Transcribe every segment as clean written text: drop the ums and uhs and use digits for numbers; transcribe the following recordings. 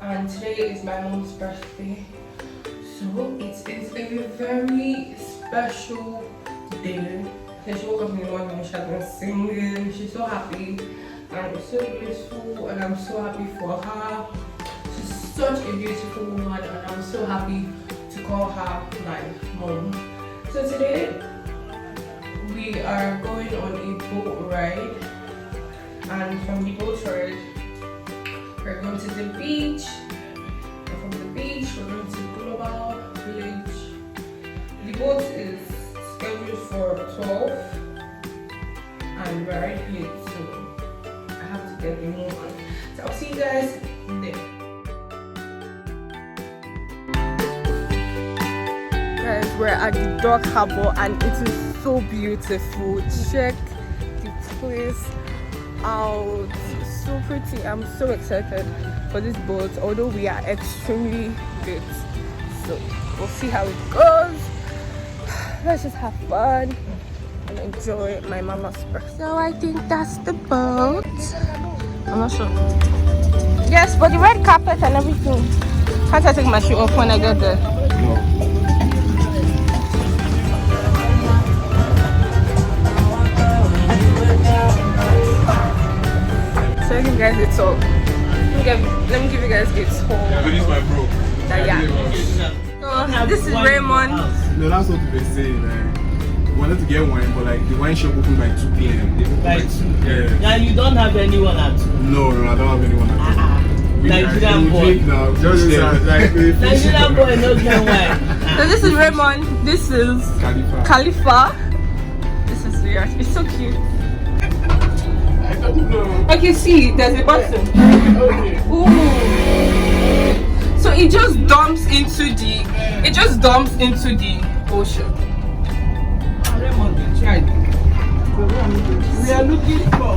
and today is my mom's birthday, so it is a very special day. So she woke up in the morning, she has been singing, she's so happy and it's so beautiful, and I'm so happy for her. She's such a beautiful woman and I'm so happy to call her my mom. So today we are going on a boat ride, and from the boat ride we're going to the beach, and from the beach we're going to Global Village. The boat is scheduled for 12 and we're already late, so I have to get the move on. So I'll see you guys there. Guys, we're at the Dock Harbor and it is so beautiful. Check the place out. So pretty. I'm so excited for this boat, although we are extremely late. So we'll see how it goes. Let's just have fun and enjoy my mama's birthday. So I think that's the boat. I'm not sure. Yes, but the red carpet and everything. Can't I take my shoe off when I get there? No. So you guys, it's all. Let me give you guys its whole. Yeah, but this is my bro. So this is Raymond. No, that's what they say. Like, we wanted to get wine, but like the wine shop opened by 2 p.m. By 2. Yeah. And you don't have anyone at 2. No, I don't have anyone at all. Nigerian boy. Now, just like Nigerian boy, no get wine. So this is Raymond. This is Khalifa. This is Yacht. It's so cute. I don't know. Okay, see, there's a button. Okay. Ooh. So it just dumps into the ocean. Raymond, you tried. We are looking for.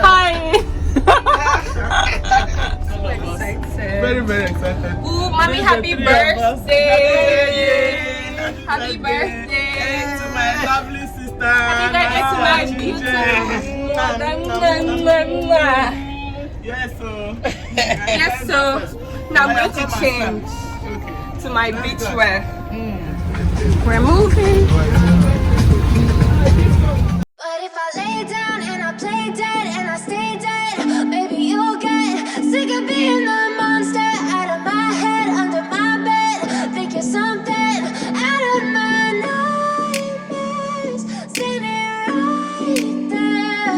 Hi. So excited. Very, very excited. Ooh, mommy, happy birthday! Happy birthday to my lovely sister. Happy birthday to my beautiful. Yes, so. Yes, so now I'm going to change to my beach wear. We're moving. But if I lay down and I play dead and I stay dead, maybe you'll get sick of being the monster out of my head, under my bed. Think you're something out of my nightmares, sitting right there.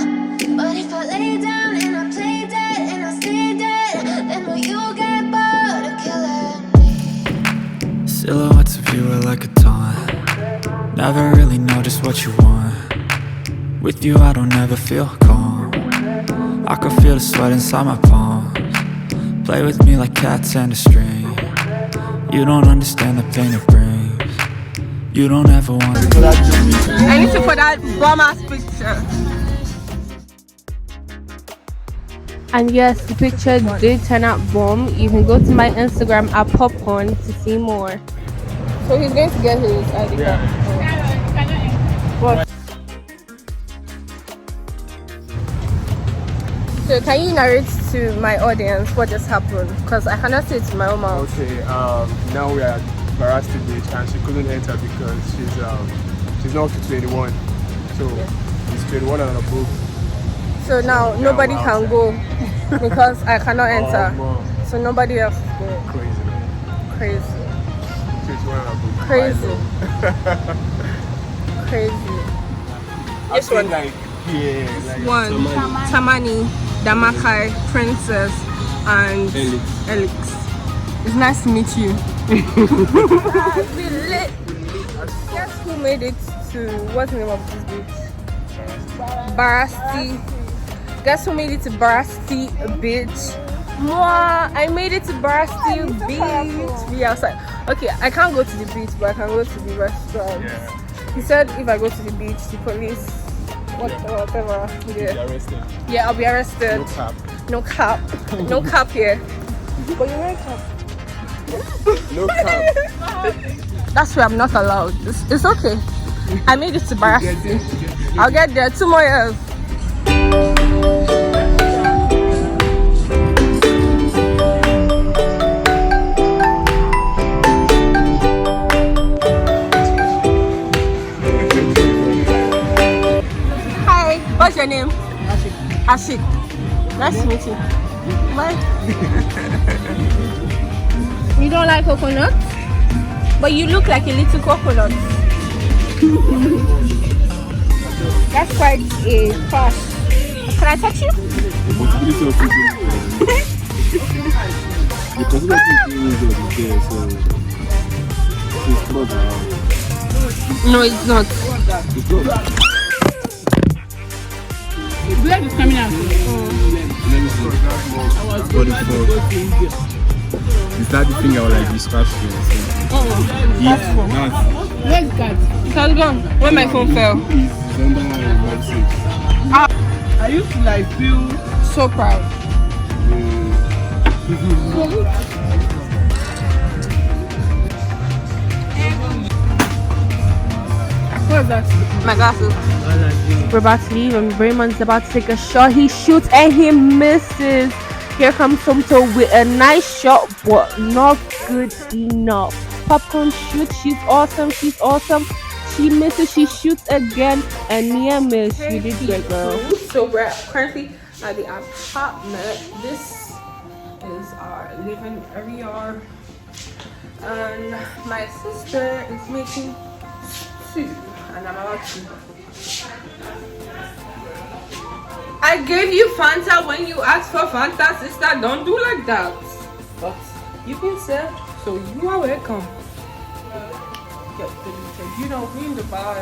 But if I lay down and I play dead and I stay dead, then will you get bored of killing me? Silhouettes of you are like a taunt. Never really know just what you want. With you I don't ever feel calm. I can feel the sweat inside my palms. Play with me like cats and a string. You don't understand the pain it brings. You don't ever want to. I need to put that bomb ass picture. And yes, the picture did turn out bomb. You can go to my Instagram at Popcorn to see more. So he's going to get his ID card. What? So can you narrate to my audience what just happened? Because I cannot say it to my own mouth. Okay, now we are at Barasti Beach and she couldn't enter because she's not up to 21. So it's 21 and above. So now nobody can go because I cannot enter. So nobody else is going. Crazy. Crazy. 21 and above. Crazy. Crazy. This one. Like here. Like One. Tamani, Damakai, Princess, and Elix. It's nice to meet you. Guess who made it to, what's the name of this beach? Barasti. Guess who made it to Barasti Beach? Moi, I made it to Barasti Beach. Be outside. Okay, I can't go to the beach, but I can go to the restaurant. Yeah. He said if I go to the beach, the police, whatever. Yeah. Be arrested. Yeah, I'll be arrested. No cap. No cap. No cap here. But you're wearing cap. No cap. That's why I'm not allowed. It's okay. I made it to Barasti. I'll get there 2 more years. your name? Ashik. Nice to meet you. Bye. You don't like coconut? But you look like a little coconut. That's quite a fast. Can I touch you? No, it's not. Blood is coming out. Is that the thing I would like distract you? Where's God? It's gone. When my phone fell. I used to like feel So proud. What's that? My glasses. We're about to leave and Raymond's about to take a shot. He shoots and he misses. Here comes Somto with a nice shot, but not good enough. Popcorn shoots. She's awesome. She's awesome. She misses. She shoots again and near miss. You did great, girl. So we're currently at the apartment. This is our living area, and my sister is making stew, and I'm about to. I gave you Fanta when you asked for Fanta, sister. Don't do like that. But you can say so. You are welcome. You know, we in the bar.